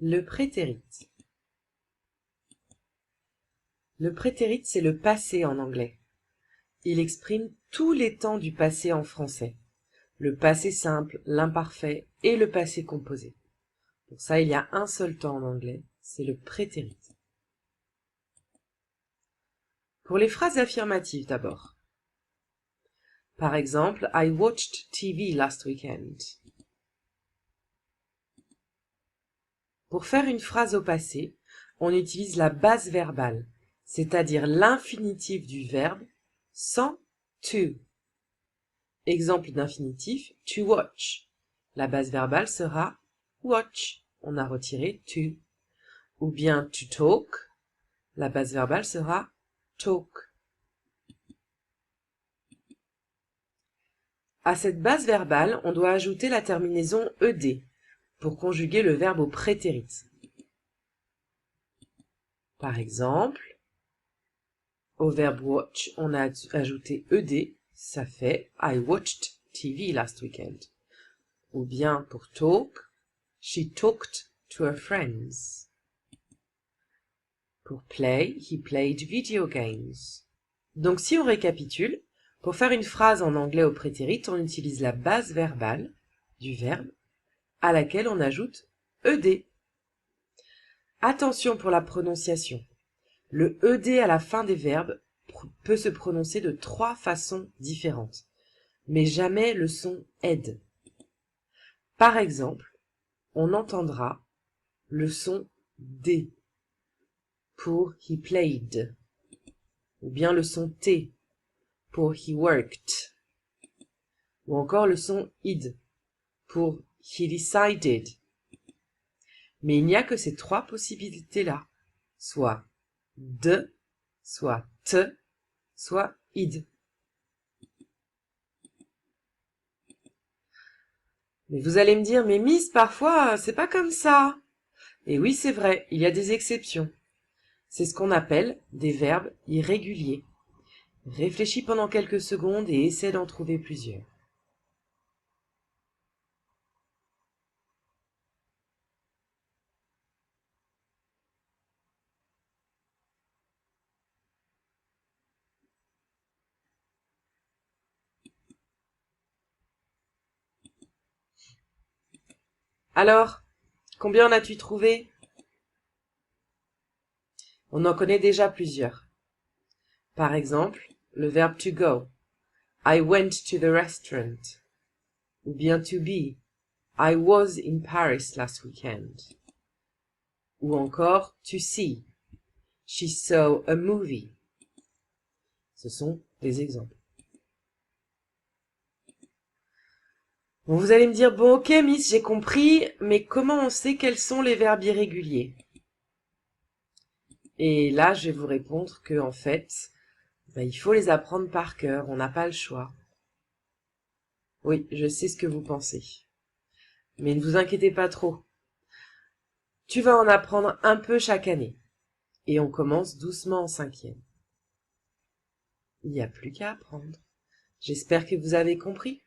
Le prétérit. Le prétérit, c'est le passé en anglais. Il exprime tous les temps du passé en français. Le passé simple, l'imparfait et le passé composé. Pour ça, il y a un seul temps en anglais, c'est le prétérit. Pour les phrases affirmatives d'abord. Par exemple, I watched TV last weekend. Pour faire une phrase au passé, on utilise la base verbale, c'est-à-dire l'infinitif du verbe sans to. Exemple d'infinitif, to watch. La base verbale sera watch. On a retiré to. Ou bien to talk. La base verbale sera talk. À cette base verbale, on doit ajouter la terminaison ed pour conjuguer le verbe au prétérit. Par exemple, au verbe watch, on a ajouté ed, ça fait I watched TV last weekend. Ou bien pour talk, she talked to her friends. Pour play, he played video games. Donc si on récapitule, pour faire une phrase en anglais au prétérit, on utilise la base verbale du verbe à laquelle on ajoute ed. Attention pour la prononciation. Le ed à la fin des verbes peut se prononcer de 3 façons différentes, mais jamais le son ed. Par exemple, on entendra le son d pour he played, ou bien le son t pour he worked, ou encore le son id pour he decided. Mais il n'y a que ces 3 possibilités-là, soit d, soit t, soit id. Mais vous allez me dire, mais Miss, parfois, c'est pas comme ça. Et oui, c'est vrai, il y a des exceptions. C'est ce qu'on appelle des verbes irréguliers. Réfléchis pendant quelques secondes et essaie d'en trouver plusieurs. Alors, combien en as-tu trouvé? On en connaît déjà plusieurs. Par exemple, le verbe to go. I went to the restaurant. Ou bien to be. I was in Paris last weekend. Ou encore to see. She saw a movie. Ce sont des exemples. Bon, vous allez me dire, bon ok Miss, j'ai compris, mais comment on sait quels sont les verbes irréguliers? Et là, je vais vous répondre que en fait, il faut les apprendre par cœur, on n'a pas le choix. Oui, je sais ce que vous pensez. Mais ne vous inquiétez pas trop. Tu vas en apprendre un peu chaque année. Et on commence doucement en 5e. Il n'y a plus qu'à apprendre. J'espère que vous avez compris.